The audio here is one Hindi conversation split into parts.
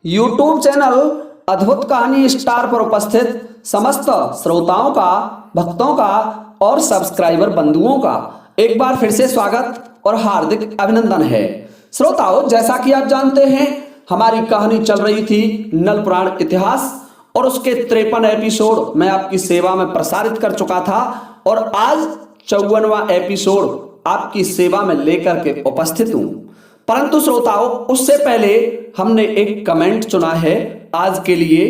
यूट्यूब चैनल अद्भुत कहानी स्टार पर उपस्थित समस्त श्रोताओं का, भक्तों का और सब्सक्राइबर बंधुओं का एक बार फिर से स्वागत और हार्दिक अभिनंदन है। श्रोताओं, जैसा कि आप जानते हैं, हमारी कहानी चल रही थी नल पुराण इतिहास और उसके 53 एपिसोड मैं आपकी सेवा में प्रसारित कर चुका था और आज 54वां एपिसोड आपकी सेवा में लेकर के उपस्थित हूं। परंतु श्रोताओं, उससे पहले हमने एक कमेंट चुना है आज के लिए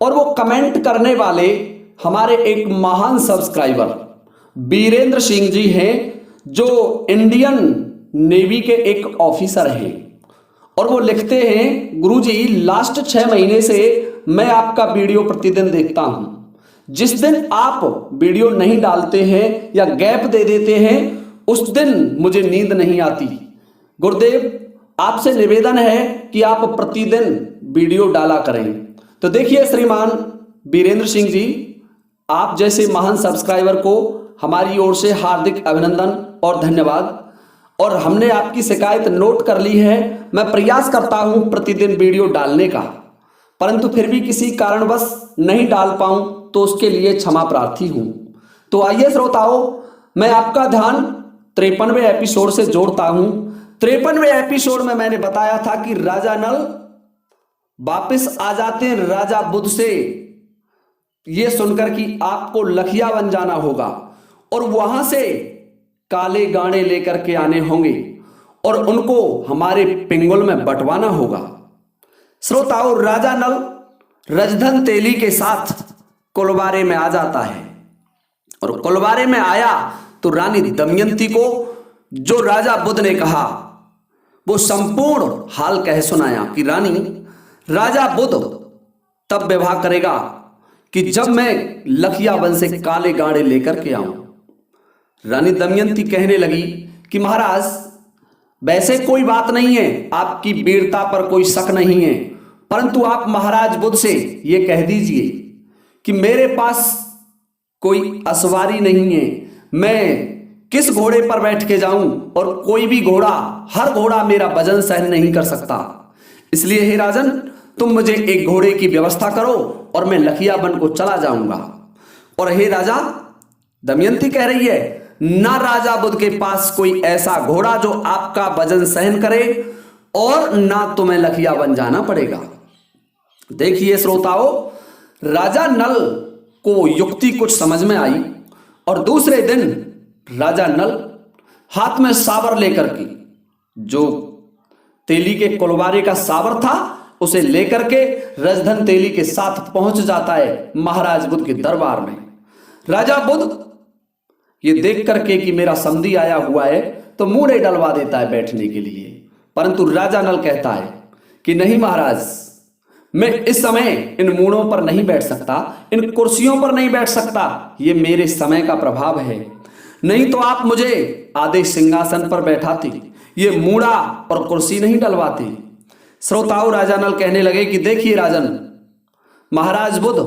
और वो कमेंट करने वाले हमारे एक महान सब्सक्राइबर बीरेंद्र सिंह जी हैं, जो इंडियन नेवी के एक ऑफिसर हैं और वो लिखते हैं, गुरुजी लास्ट 6 महीने से मैं आपका वीडियो प्रतिदिन देखता हूं। जिस दिन आप वीडियो नहीं डालते हैं या गैप दे देते हैं उस दिन मुझे नींद नहीं आती। गुरुदेव, आपसे निवेदन है कि आप प्रतिदिन वीडियो डाला करें। तो देखिए श्रीमान बीरेंद्र सिंह जी, आप जैसे महान सब्सक्राइबर को हमारी ओर से हार्दिक अभिनंदन और धन्यवाद। और हमने आपकी शिकायत नोट कर ली है। मैं प्रयास करता हूं प्रतिदिन वीडियो डालने का, परंतु फिर भी किसी कारणवश नहीं डाल पाऊं तो उसके लिए क्षमा प्रार्थी हूं। तो आइए श्रोताओं, मैं आपका ध्यान 53वें एपिसोड से जोड़ता हूं। 53वें एपिसोड में मैंने बताया था कि राजा नल वापस आ जाते हैं राजा बुध से, यह सुनकर कि आपको लखिया बन जाना होगा और वहां से काले गाड़े लेकर के आने होंगे और उनको हमारे पिंगुल में बंटवाना होगा। श्रोताओं, राजा नल रजधन तेली के साथ कुलवारे में आ जाता है और कुलवारे में आया तो रानी दमयंती को जो राजा बुध ने कहा वो संपूर्ण हाल कह सुनाया कि रानी, राजा बुध तब विवाह करेगा कि जब मैं लखिया वन से काले गाड़े लेकर के आऊं। रानी दमयंती कहने लगी कि महाराज, वैसे कोई बात नहीं है, आपकी वीरता पर कोई शक नहीं है, परंतु आप महाराज बुध से ये कह दीजिए कि मेरे पास कोई असवारी नहीं है, मैं किस घोड़े पर बैठ के जाऊं और कोई भी घोड़ा, हर घोड़ा मेरा वजन सहन नहीं कर सकता। इसलिए हे राजन, तुम मुझे एक घोड़े की व्यवस्था करो और मैं लखिया वन को चला जाऊंगा। और हे राजा, दमयंती कह रही है, ना राजा बुध के पास कोई ऐसा घोड़ा जो आपका वजन सहन करे और ना तुम्हें लखिया वन जाना पड़ेगा। देखिए श्रोताओं, राजा नल को युक्ति कुछ समझ में आई और दूसरे दिन राजा नल हाथ में साबर लेकर के, जो तेली के कुलवारे का साबर था, उसे लेकर के रजधन तेली के साथ पहुंच जाता है महाराज बुध के दरबार में। राजा बुध ये देख करके कि मेरा समधी आया हुआ है तो मूढ़े डलवा देता है बैठने के लिए, परंतु राजा नल कहता है कि नहीं महाराज, मैं इस समय इन मूढ़ों पर नहीं बैठ सकता, इन कुर्सियों पर नहीं बैठ सकता, ये मेरे समय का प्रभाव है। नहीं तो आप मुझे आधे सिंहासन पर बैठाते, ये मूढ़ा और कुर्सी नहीं डलवाते। श्रोताओं, राजा नल कहने लगे कि देखिए राजन, महाराज बुध,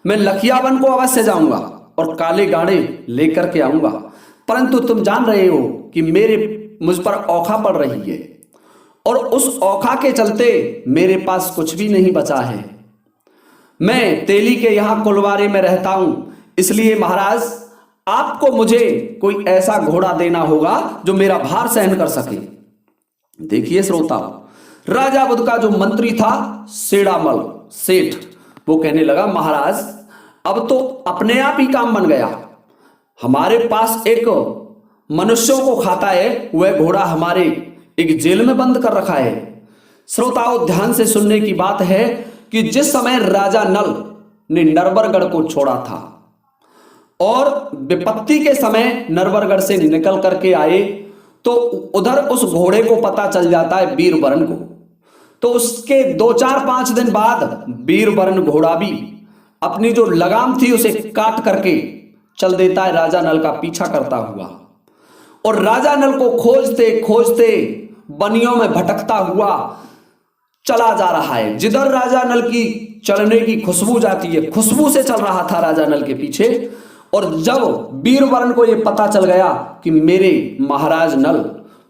मैं लखिया वन को अवश्य जाऊंगा और काले गाड़े लेकर के आऊंगा, परंतु तुम जान रहे हो कि मुझ पर औखा पड़ रही है और उस औखा के चलते मेरे पास कुछ भी नहीं बचा है। मैं तेली के यहां कुलवारे में रहता हूं, इसलिए महाराज आपको मुझे कोई ऐसा घोड़ा देना होगा जो मेरा भार सहन कर सके। देखिए श्रोता, राजा बुध का जो मंत्री था सेडामल सेठ, वो कहने लगा, महाराज अब तो अपने आप ही काम बन गया, हमारे पास एक मनुष्यों को खाता है वह घोड़ा हमारे एक जेल में बंद कर रखा है। श्रोताओं, ध्यान से सुनने की बात है कि जिस समय राजा नल ने नरवरगढ़ को छोड़ा था और विपत्ति के समय नरवरगढ़ से निकल करके आए तो उधर उस घोड़े को पता चल जाता है वीरवरण को, तो उसके 2-4-5 दिन बाद वीरवरण घोड़ा भी अपनी जो लगाम थी उसे काट करके चल देता है राजा नल का पीछा करता हुआ। और राजा नल को खोजते खोजते बनियों में भटकता हुआ चला जा रहा है। जिधर राजा नल की चलने की खुशबू जाती है, खुशबू से चल रहा था राजा नल के पीछे। और जब वीरवरण को यह पता चल गया कि मेरे महाराज नल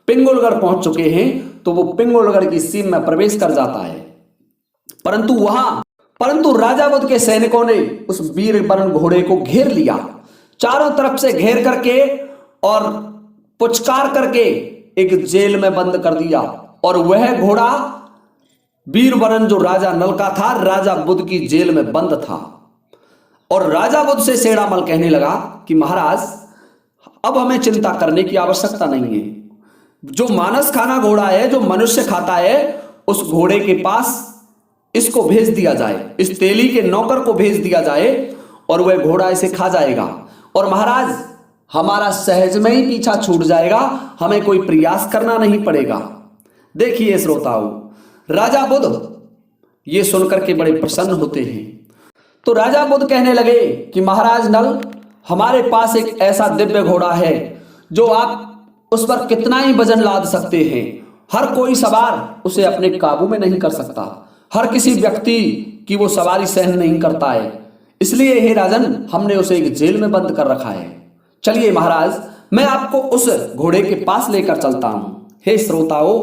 पिंगुलगढ़ पहुंच चुके हैं तो वो पिंगुलगढ़ की सीम में प्रवेश कर जाता है। परंतु राजा बुद्ध के सैनिकों ने उस वीर वरण घोड़े को घेर लिया, चारों तरफ से घेर करके और पुचकार करके एक जेल में बंद कर दिया। और वह घोड़ा वीर वरण जो राजा नल का था, राजा बुद्ध की जेल में बंद था। और राजा बुद्ध से सेड़ामल कहने लगा कि महाराज, अब हमें चिंता करने की आवश्यकता नहीं है। जो मानस खाना घोड़ा है, जो मनुष्य खाता है, उस घोड़े के पास इसको भेज दिया जाए, इस तेली के नौकर को भेज दिया जाए और वह घोड़ा इसे खा जाएगा। और महाराज, हमारा सहज में ही पीछा छूट जाएगा, हमें कोई प्रयास करना नहीं पड़ेगा। देखिए श्रोताओं, राजा बुद्ध ये सुनकर के बड़े प्रसन्न होते हैं। तो राजा बुद्ध कहने लगे कि महाराज नल, हमारे पास एक ऐसा दिव्य घोड़ा है जो आप उस पर कितना ही वजन लाद सकते हैं, हर कोई सवार उसे अपने काबू में नहीं कर सकता, हर किसी व्यक्ति की वो सवारी सहन नहीं करता है। इसलिए हे राजन, हमने उसे एक जेल में बंद कर रखा है। चलिए महाराज, मैं आपको उस घोड़े के पास लेकर चलता हूं। हे श्रोताओं,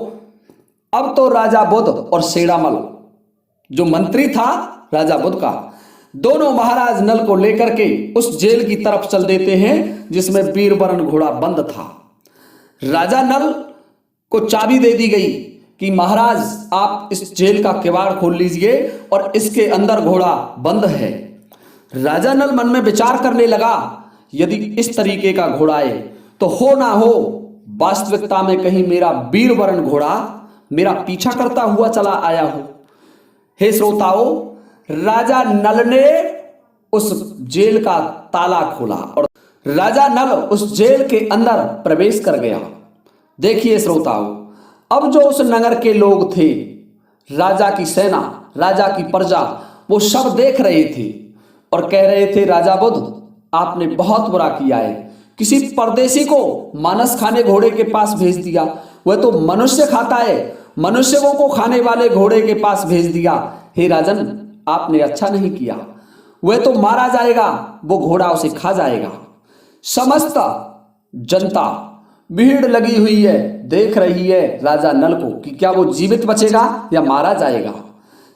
अब तो राजा बुद्ध और सेड़ामल जो मंत्री था राजा बुद्ध का, दोनों महाराज नल को लेकर के उस जेल की तरफ चल देते हैं जिसमें वीर वरण घोड़ा बंद था। राजा नल को चाबी दे दी गई कि महाराज, आप इस जेल का किवाड़ खोल लीजिए और इसके अंदर घोड़ा बंद है। राजा नल मन में विचार करने लगा, यदि इस तरीके का घोड़ा है तो हो ना हो वास्तविकता में कहीं मेरा वीर वरण घोड़ा मेरा पीछा करता हुआ चला आया हो। हे श्रोताओं, राजा नल ने उस जेल का ताला खोला और राजा नल उस जेल के अंदर प्रवेश कर गया। देखिए श्रोताओं, अब जो उस नगर के लोग थे, राजा की सेना, राजा की प्रजा, वो सब देख रहे थे और कह रहे थे, राजा बुद्ध, आपने बहुत बुरा किया है। किसी परदेशी को मानस खाने घोड़े के पास भेज दिया, वह तो मनुष्य खाता है, मनुष्यों को खाने वाले घोड़े के पास भेज दिया। हे राजन, आपने अच्छा नहीं किया, वह तो मारा जाएगा, वो घोड़ा उसे खा जाएगा। समस्त जनता भीड़ लगी हुई है, देख रही है राजा नल को कि क्या वो जीवित बचेगा या मारा जाएगा।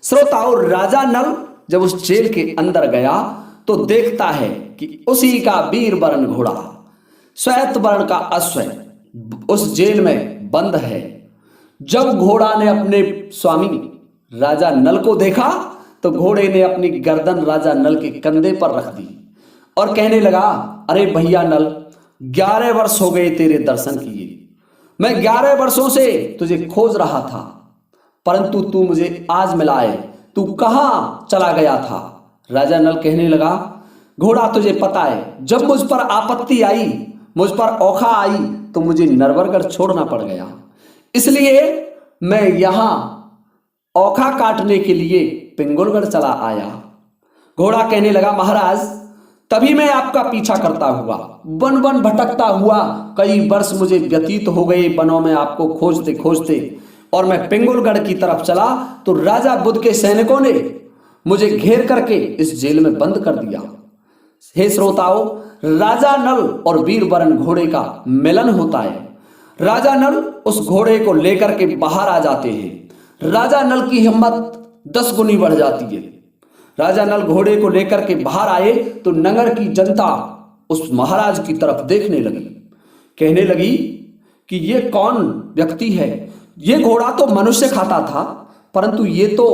श्रोताओं, राजा नल जब उस जेल के अंदर गया तो देखता है कि उसी का वीर वरण घोड़ा, श्वेत वर्ण का अश्व उस जेल में बंद है। जब घोड़ा ने अपने स्वामी राजा नल को देखा तो घोड़े ने अपनी गर्दन राजा नल के कंधे पर रख दी और कहने लगा, अरे भैया नल, 11 वर्ष हो गए तेरे दर्शन किए, मैं 11 वर्षों से तुझे खोज रहा था, परंतु तू मुझे आज मिला है, तू कहां चला गया था। राजा नल कहने लगा, घोड़ा, तुझे पता है, जब मुझ पर आपत्ति आई, मुझ पर औखा आई, तो मुझे नरवरगढ़ छोड़ना पड़ गया, इसलिए मैं यहां औखा काटने के लिए पिंगुलगढ़ चला आया। घोड़ा कहने लगा, महाराज, तभी मैं आपका पीछा करता हुआ, वन वन भटकता हुआ, कई वर्ष मुझे व्यतीत हो गए वनों में आपको खोजते खोजते, और मैं पिंगुलगढ़ की तरफ चला तो राजा बुद्ध के सैनिकों ने मुझे घेर करके इस जेल में बंद कर दिया। हे श्रोताओं, राजा नल और वीर वरण घोड़े का मिलन होता है। राजा नल उस घोड़े को लेकर के बाहर आ जाते हैं। राजा नल की हिम्मत 10 गुनी बढ़ जाती है। राजा नल घोड़े को लेकर के बाहर आए तो नगर की जनता उस महाराज की तरफ देखने लगी, कहने लगी कि ये कौन व्यक्ति है, ये घोड़ा तो मनुष्य खाता था, परंतु ये तो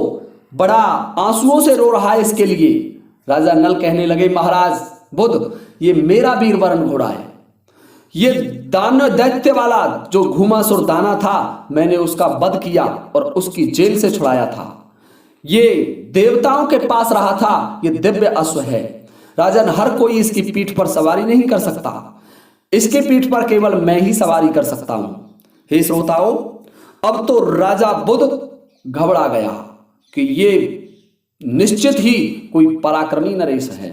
बड़ा आंसुओं से रो रहा है इसके लिए। राजा नल कहने लगे, महाराज बुद्ध, ये मेरा वीर वरण घोड़ा है, ये दानव दैत्य वाला जो घुमासुर दाना था, मैंने उसका वध किया और उसकी जेल से छुड़ाया था। ये देवताओं के पास रहा था, ये दिव्य अश्व है। राजन, हर कोई इसकी पीठ पर सवारी नहीं कर सकता, इसके पीठ पर केवल मैं ही सवारी कर सकता हूं। हे श्रोताओं, अब तो राजा बुद्ध घबरा गया कि ये निश्चित ही कोई पराक्रमी नरेश है।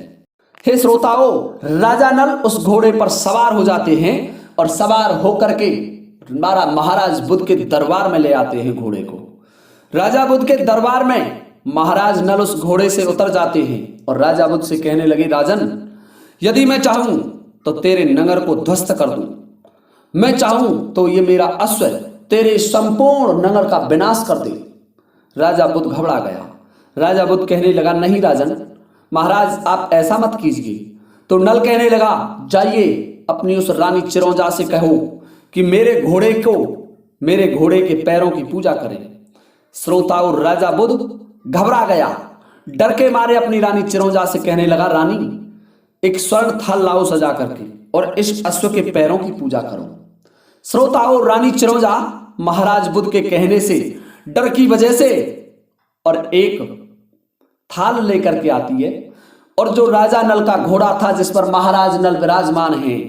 हे श्रोताओं, राजा नल उस घोड़े पर सवार हो जाते हैं और सवार होकर के महाराज बुद्ध के दरबार में ले आते हैं घोड़े को। राजा बुद्ध के दरबार में महाराज नल उस घोड़े से उतर जाते हैं और राजा बुद्ध से कहने लगे, राजन, यदि मैं चाहूं तो तेरे नगर को ध्वस्त कर दूं, मैं चाहूं तो ये मेरा अश्व तेरे संपूर्ण नगर का विनाश कर दे। राजा बुद्ध घबरा गया। राजा बुद्ध कहने लगा, नहीं राजन महाराज आप ऐसा मत कीजिए। तो नल कहने लगा, जाइए अपनी उस रानी चिरौंजा से कहो कि मेरे घोड़े के पैरों की पूजा करें। श्रोताओं, राजा बुद्ध घबरा गया, डर के मारे अपनी रानी चिरौंजा से कहने लगा, रानी एक स्वर्ण थाल लाओ सजा करके और इस अश्व के पैरों की पूजा करो। श्रोताओं, रानी चिरौंजा महाराज बुद्ध के कहने से डर की वजह से और एक थाल लेकर के आती है, और जो राजा नल का घोड़ा था जिस पर महाराज नल विराजमान हैं,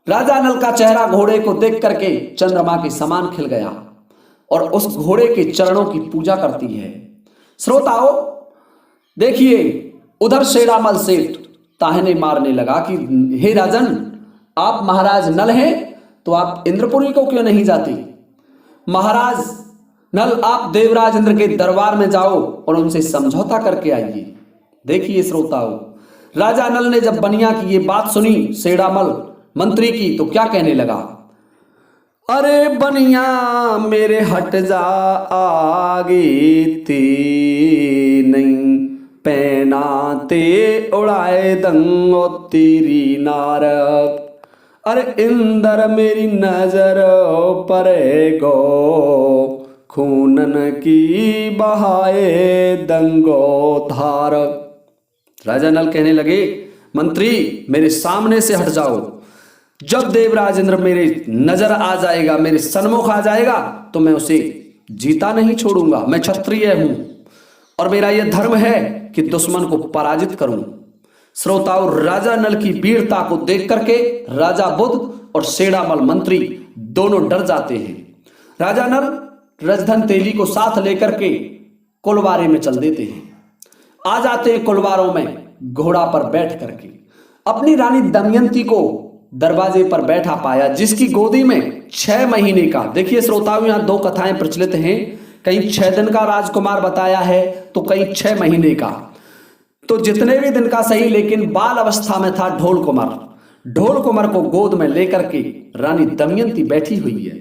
राजा नल का चेहरा घोड़े को देख करके चंद्रमा के समान खिल गया और उस घोड़े के चरणों की पूजा करती है। श्रोताओं देखिए, उधर शेरामल सेठ ताहने मारने लगा कि हे राजन, आप महाराज नल हैं तो आप इंद्रपुरी को क्यों नहीं जाते? महाराज नल, आप देवराज इंद्र के दरबार में जाओ और उनसे समझौता करके आइए। देखिए श्रोताओं, राजा नल ने जब बनिया की ये बात सुनी शेरामल मंत्री की, तो क्या कहने लगा, अरे बनिया मेरे हट जा आगे ते नहीं पैना ते उड़ाए दंगो तेरी नार। अरे इंदर मेरी नजर पर गो खूनन की बहाए दंगो धार। राजा नल कहने लगे, मंत्री मेरे सामने से हट जाओ। जब देवराज इंद्र मेरे नजर आ जाएगा, मेरे सन्मुख आ जाएगा, तो मैं उसे जीता नहीं छोड़ूंगा। मैं क्षत्रिय हूं और मेरा यह धर्म है कि दुश्मन को पराजित करूं। श्रोताओं, राजा नल की वीरता को देख करके राजा बुद्ध और शेरामल मंत्री दोनों डर जाते हैं। राजा नल रजधन तेली को साथ लेकर के कुलवारे में चल देते हैं। आ जाते हैं कुलवारों में घोड़ा पर बैठ करके। अपनी रानी दमयंती को दरवाजे पर बैठा पाया, जिसकी गोदी में 6 महीने का, देखिए श्रोताओं यहां 2 कथाएं प्रचलित हैं, कहीं 6 दिन का राजकुमार बताया है तो कहीं 6 महीने का। तो जितने भी दिन का सही, लेकिन बाल अवस्था में था ढोल कुमार को गोद में लेकर के रानी दमयंती बैठी हुई है।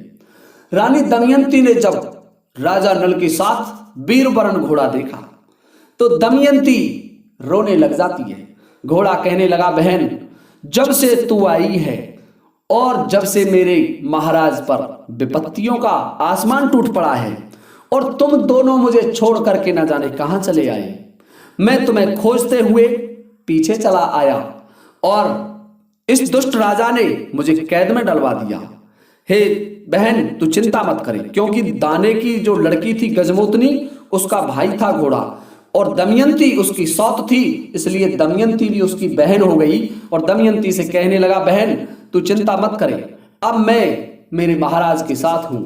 रानी दमयंती ने जब राजा नल के साथ वीरवरण घोड़ा देखा तो दमयंती रोने लग जाती है। घोड़ा कहने लगा, बहन जब से तू आई है और जब से मेरे महाराज पर विपत्तियों का आसमान टूट पड़ा है और तुम दोनों मुझे छोड़ करके न जाने कहां चले आए, मैं तुम्हें खोजते हुए पीछे चला आया और इस दुष्ट राजा ने मुझे कैद में डलवा दिया। हे बहन तू चिंता मत करे, क्योंकि दाने की जो लड़की थी गजमोतनी, उसका भाई था घोड़ा और दमयंती उसकी सौत थी, इसलिए दमयंती भी उसकी बहन हो गई। और दमयंती से कहने लगा, बहन तू चिंता मत करे, अब मैं मेरे महाराज के साथ हूं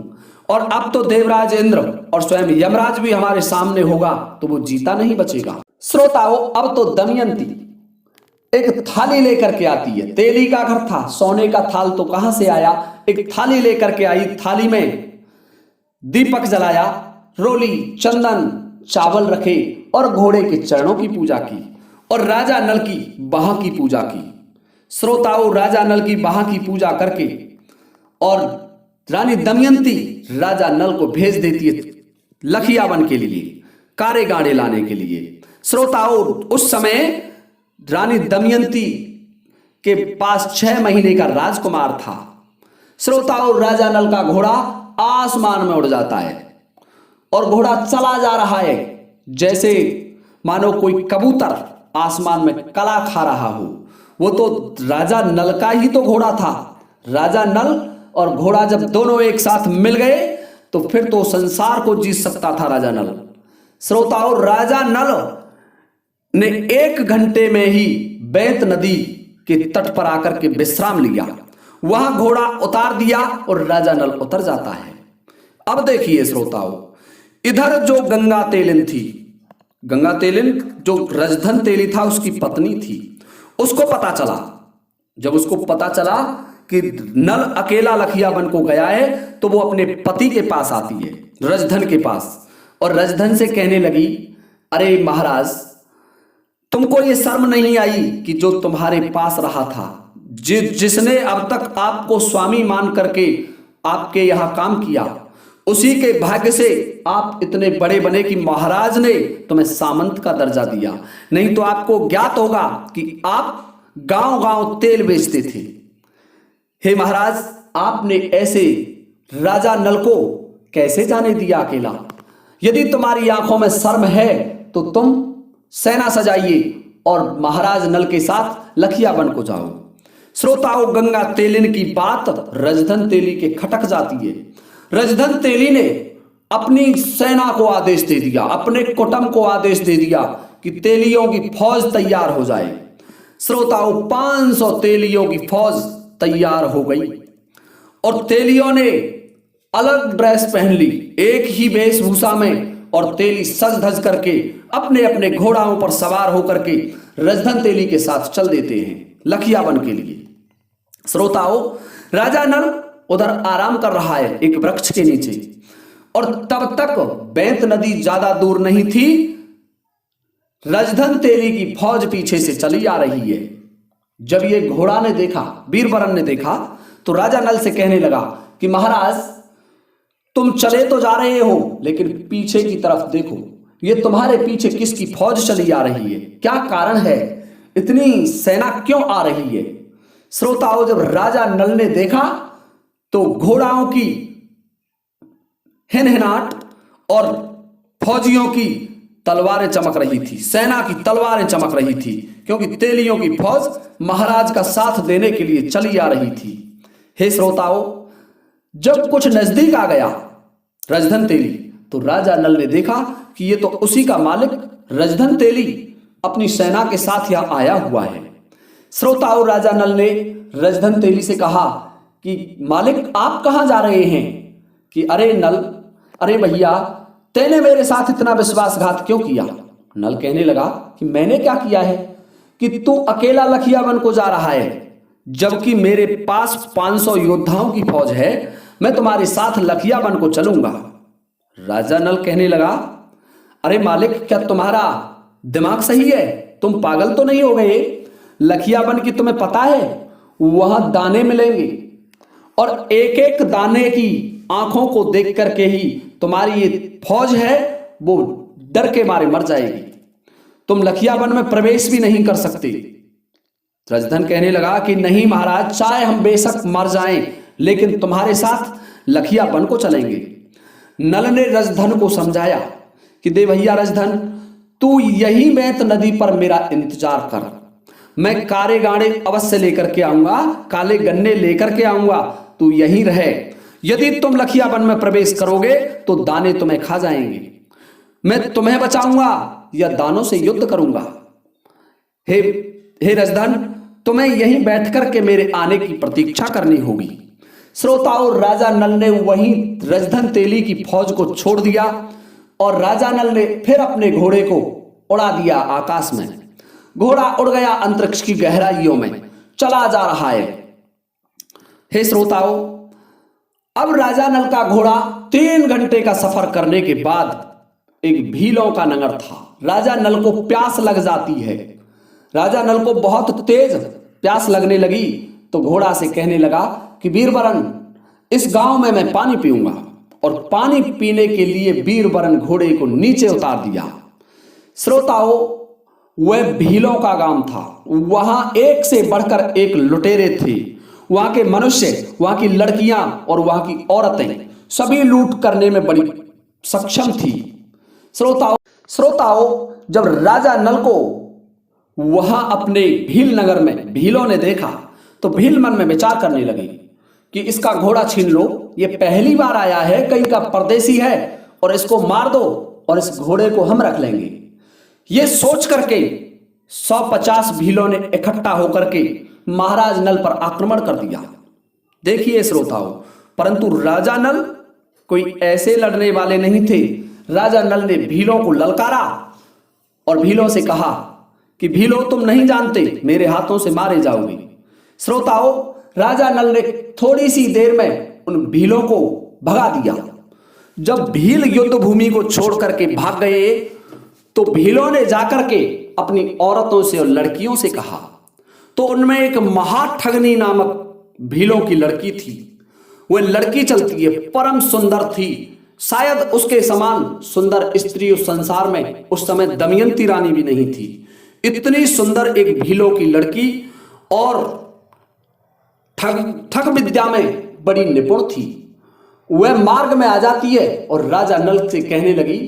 और अब तो देवराज इंद्र और स्वयं यमराज भी हमारे सामने होगा तो वो जीता नहीं बचेगा। श्रोताओं, अब तो दमयंती एक थाली लेकर के आती है। तेली का घर था, सोने का थाल तो कहां से आया, एक थाली लेकर के आई। थाली में दीपक जलाया, रोली, चंदन, चावल रखे और घोड़े के चरणों की पूजा की और राजा नल की बाह की पूजा की। श्रोताओं, राजा नल की बाह की पूजा करके और रानी दमयंती राजा नल को भेज देती है लखियावन के लिए, कारे गाड़े लाने के लिए। श्रोताओं, उस समय रानी दमयंती के पास 6 महीने का राजकुमार था। श्रोताओं, राजा नल का घोड़ा आसमान में उड़ जाता है और घोड़ा चला जा रहा है जैसे मानो कोई कबूतर आसमान में कला खा रहा हो। वो तो राजा नल का ही तो घोड़ा था। राजा नल और घोड़ा जब दोनों एक साथ मिल गए तो फिर तो संसार को जीत सकता था राजा नल। श्रोताओं, राजा नल ने 1 घंटे में ही बैत नदी के तट पर आकर के विश्राम लिया, वहां घोड़ा उतार दिया और राजा नल उतर जाता है। अब देखिए श्रोताओं, इधर जो गंगा तेलिन थी, गंगा तेलिन जो रजधन तेली था उसकी पत्नी थी, उसको पता चला, जब उसको पता चला कि नल अकेला लखियावन को गया है तो वो अपने पति के पास आती है, रजधन के पास, और रजधन से कहने लगी, अरे महाराज तुमको ये शर्म नहीं आई कि जो तुम्हारे पास रहा था, जिसने अब तक आपको स्वामी मान करके आपके यहां काम किया, उसी के भाग्य से आप इतने बड़े बने कि महाराज ने तुम्हें सामंत का दर्जा दिया, नहीं तो आपको ज्ञात होगा कि आप गांव गांव तेल बेचते थे। हे महाराज, आपने ऐसे राजा नल को कैसे जाने दिया अकेला? यदि तुम्हारी आंखों में शर्म है तो तुम सेना सजाइए और महाराज नल के साथ लखिया वन को जाओ। श्रोताओं, गंगा तेलिन की बात रजधन तेली के खटक जाती है। रजधन तेली ने अपनी सेना को आदेश दे दिया, अपने कुटुंब को आदेश दे दिया कि तेलियों की फौज तैयार हो जाए। श्रोताओं, 500 तेलियों की फौज तैयार हो गई और तेलियों ने अलग ड्रेस पहन ली, एक ही वेशभूषा में, और तेली सज धज करके अपने अपने घोड़ाओं पर सवार होकर के रजधन तेली के साथ चल देते हैं लखिया वन के लिए। श्रोताओं, राजा नल उधर आराम कर रहा है एक वृक्ष के नीचे, और तब तक बैंत नदी ज्यादा दूर नहीं थी। रजधन तेली की फौज पीछे से चली आ रही है। जब ये घोड़ा ने देखा, बीरबरन ने देखा, तो राजा नल से कहने लगा कि महाराज, तुम चले तो जा रहे हो, लेकिन पीछे की तरफ देखो, ये तुम्हारे पीछे किसकी फौज चली आ रही है? क्या कारण है? इतनी सेना क्यों आ रही है? श्रोताओं, जब राजा नल ने देखा तो घोड़ाओं की हिनहिनाट और फौजियों की तलवारें चमक रही थी, सेना की तलवारें चमक रही थी, क्योंकि तेलियों की फौज महाराज का साथ देने के लिए चली आ रही थी। हे श्रोताओं, जब कुछ नजदीक आ गया रजधन तेली, तो राजा नल ने देखा कि ये तो उसी का मालिक रजधन तेली अपनी सेना के साथ यहां आया हुआ है। श्रोताओं, राजा नल ने रजधन तेली से कहा कि मालिक, आप कहां जा रहे हैं? कि अरे नल, अरे भैया, तेने मेरे साथ इतना विश्वासघात क्यों किया? नल कहने लगा कि मैंने क्या किया है कि तू अकेला लखिया वन को जा रहा है, जबकि मेरे पास 500 योद्धाओं की फौज है। मैं तुम्हारे साथ लखिया वन को चलूंगा। राजा नल कहने लगा, अरे मालिक, क्या तुम्हारा दिमाग सही है? तुम पागल तो नहीं हो गए? लखिया वन की तुम्हें पता है, वहां दाने मिलेंगे और एक एक दाने की आंखों को देख करके ही तुम्हारी ये फौज है वो डर के मारे मर जाएगी। तुम लखिया वन में प्रवेश भी नहीं कर सकते। रजधन कहने लगा कि नहीं महाराज, चाहे हम बेशक मर जाएं, लेकिन तुम्हारे साथ लखिया वन को चलेंगे। नल ने रजधन को समझाया कि दे भैया रजधन, तू यही बैंत नदी पर मेरा इंतजार कर, मैं कारे गाड़े अवश्य लेकर के आऊंगा, काले गन्ने लेकर के आऊंगा, तू यहीं रहे। यदि तुम लखिया वन में प्रवेश करोगे तो दाने तुम्हें खा जाएंगे। मैं तुम्हें बचाऊंगा या दानों से युद्ध करूंगा। हे रजधन, तुम्हें यहीं बैठ करके मेरे आने की प्रतीक्षा करनी होगी। श्रोताओं, राजा नल ने वहीं रजधन तेली की फौज को छोड़ दिया और राजा नल ने फिर अपने घोड़े को उड़ा दिया आकाश में। घोड़ा उड़ गया अंतरिक्ष की गहराइयों में, चला जा रहा है। हे श्रोताओं, अब राजा नल का घोड़ा 3 घंटे का सफर करने के बाद एक भीलों का नगर था। राजा नल को प्यास लग जाती है। राजा नल को बहुत तेज प्यास लगने लगी तो घोड़ा से कहने लगा कि बीरबरन, इस गांव में मैं पानी पीऊंगा। और पानी पीने के लिए बीरबरन घोड़े को नीचे उतार दिया। श्रोताओं, वह भीलों का गांव था। वहां एक से बढ़कर एक लुटेरे थे। वहां के मनुष्य, वहां की लड़कियां और वहां की औरतें सभी लूट करने में बड़ी सक्षम थी। श्रोताओं, जब राजा नल को वहां अपने भील नगर में भीलों ने देखा तो भील मन में विचार करने लगे कि इसका घोड़ा छीन लो, ये पहली बार आया है, कहीं का परदेसी है, और इसको मार दो और इस घोड़े को हम रख लेंगे। ये सोच करके 150 भीलों ने इकट्ठा होकर के महाराज नल पर आक्रमण कर दिया। देखिए श्रोताओं, परंतु राजा नल कोई ऐसे लड़ने वाले नहीं थे। राजा नल ने भीलों को ललकारा और भीलों से कहा कि भीलों, तुम नहीं जानते, मेरे हाथों से मारे जाओगे। श्रोताओं, राजा नल ने थोड़ी सी देर में उन भीलों को भगा दिया। जब भील युद्ध भूमि को छोड़ करके भाग गए तो भीलों ने जाकर के अपनी औरतों से और लड़कियों से कहा। तो उनमें एक महाठगनी नामक भीलों की लड़की थी। वह लड़की चलती है, परम सुंदर थी। शायद उसके समान सुंदर स्त्री उस संसार में उस समय दमयंती रानी भी नहीं थी। इतनी सुंदर एक भीलों की लड़की और ठग विद्या में बड़ी निपुण थी। वह मार्ग में आ जाती है और राजा नल से कहने लगी,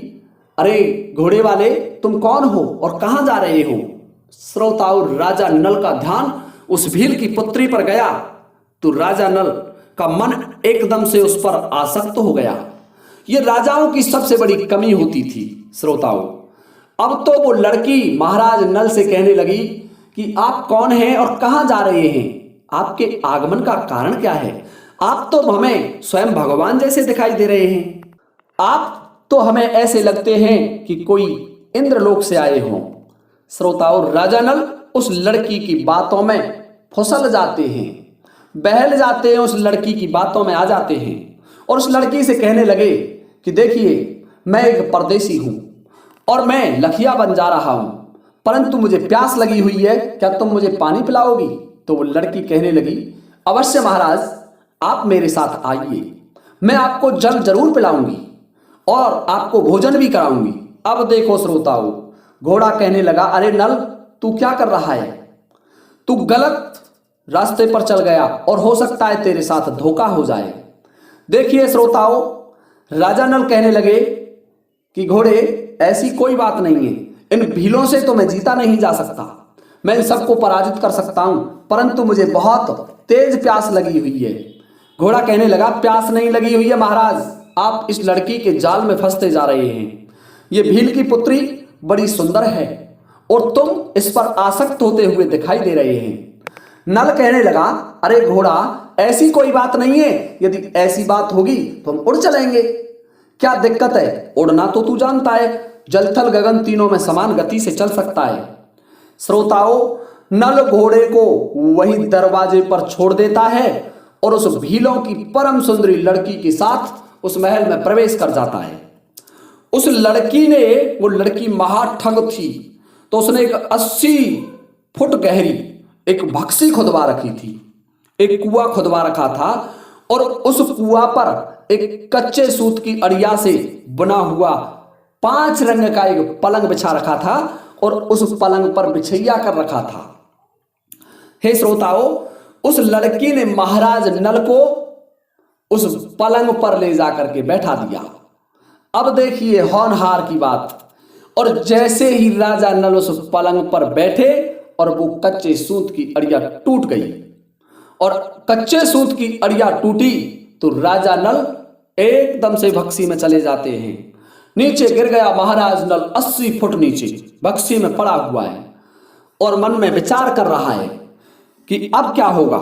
अरे घोड़े वाले, तुम कौन हो और कहां जा रहे हो? श्रोताओं, राजा नल का ध्यान उस भील की पुत्री पर गया तो राजा नल का मन एकदम से उस पर आसक्त हो गया। यह राजाओं की सबसे बड़ी कमी होती थी। श्रोताओं, अब तो वो लड़की महाराज नल से कहने लगी कि आप कौन हैं और कहां जा रहे हैं? आपके आगमन का कारण क्या है? आप तो हमें स्वयं भगवान जैसे दिखाई दे रहे हैं। आप तो हमें ऐसे लगते हैं कि कोई इंद्रलोक से आए हों। श्रोताओं, राजा नल उस लड़की की बातों में फिसल जाते हैं, बहल जाते हैं, उस लड़की की बातों में आ जाते हैं और उस लड़की से कहने लगे कि देखिए, मैं एक परदेसी हूं और मैं लखिया बन जा रहा हूं, परंतु मुझे प्यास लगी हुई है, क्या तुम मुझे पानी पिलाओगी? तो वो लड़की कहने लगी, अवश्य महाराज, आप मेरे साथ आइए, मैं आपको जल जरूर पिलाऊंगी और आपको भोजन भी कराऊंगी। अब देखो श्रोताओं, घोड़ा कहने लगा, अरे नल, तू क्या कर रहा है? तू गलत रास्ते पर चल गया और हो सकता है तेरे साथ धोखा हो जाए। देखिए श्रोताओं, राजा नल कहने लगे कि घोड़े, ऐसी कोई बात नहीं है, इन भीलों से तो मैं जीता नहीं जा सकता, मैं इन सबको पराजित कर सकता हूं, परंतु मुझे बहुत तेज प्यास लगी हुई है। घोड़ा कहने लगा, प्यास नहीं लगी हुई है महाराज, आप इस लड़की के जाल में फंसते जा रहे हैं। ये भील की पुत्री बड़ी सुंदर है और तुम इस पर आसक्त होते हुए दिखाई दे रहे हैं। नल कहने लगा, अरे घोड़ा, ऐसी कोई बात नहीं है, यदि ऐसी बात होगी तो हम उड़ चलेंगे, क्या दिक्कत है? उड़ना तो तू जानता है, जल थल गगन तीनों में समान गति से चल सकता है। श्रोताओं, नल घोड़े को वही दरवाजे पर छोड़ देता है और उस भीलों की परम सुंदरी लड़की के साथ उस महल में प्रवेश कर जाता है। उस लड़की ने, वो लड़की महाठग थी, तो उसने एक 80 फुट गहरी एक भक्सी खुदवा रखी थी, एक कुआं खुदवा रखा था और उस कुआं पर एक कच्चे सूत की अड़िया से बना हुआ 5 रंग का एक पलंग बिछा रखा था और उस पलंग पर बिछैया कर रखा था। हे श्रोताओं, उस लड़की ने महाराज नल को उस पलंग पर ले जाकर के बैठा दिया। अब देखिए होनहार की बात, और जैसे ही राजा नल उस पलंग पर बैठे और वो कच्चे सूत की अड़िया टूट गई और कच्चे सूत की अड़िया टूटी तो राजा नल एकदम से भक्सी में चले जाते हैं। नीचे गिर गया महाराज नल, 80 फुट नीचे भक्सी में पड़ा हुआ है और मन में विचार कर रहा है कि अब क्या होगा।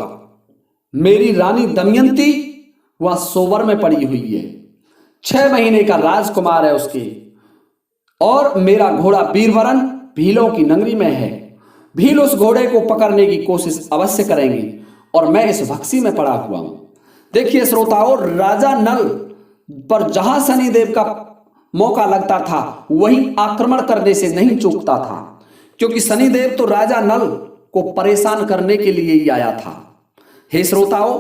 मेरी रानी दमयंती वह सोवर में पड़ी हुई है, 6 महीने का राजकुमार है उसके, और मेरा घोड़ा वीरवरन भीलों की नगरी में है। भील उस घोड़े को पकड़ने की कोशिश अवश्य करेंगे और मैं इस भक्सी में पड़ा हुआ हूं। देखिए श्रोताओं, राजा नल पर जहां शनिदेव का मौका लगता था वहीं आक्रमण करने से नहीं चूकता था, क्योंकि शनिदेव तो राजा नल को परेशान करने के लिए ही आया था। हे श्रोताओं,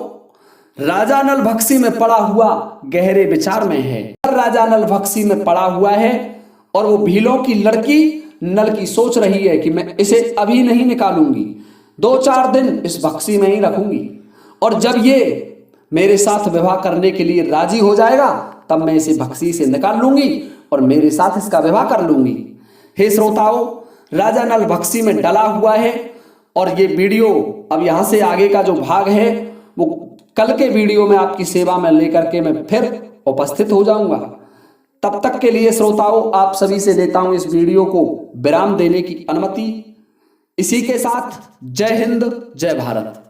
राजा नल भक्सी में पड़ा हुआ गहरे विचार में है। राजा नल भक्सी में पड़ा हुआ है और वो भीलों की लड़की नल की सोच रही है कि मैं इसे अभी नहीं निकालूंगी, 2-4 दिन इस भक्सी में ही रखूंगी और जब ये मेरे साथ विवाह करने के लिए राजी हो जाएगा तब मैं इसे भक्सी से निकाल लूंगी और मेरे साथ इसका विवाह कर लूंगी। हे श्रोताओं, राजा नल भक्सी में डला हुआ है और ये वीडियो अब यहां से आगे का जो भाग है वो कल के वीडियो में आपकी सेवा में लेकर के मैं फिर उपस्थित हो जाऊंगा। तब तक के लिए श्रोताओं, आप सभी से लेता हूं इस वीडियो को विराम देने की अनुमति। इसी के साथ जय हिंद, जय भारत।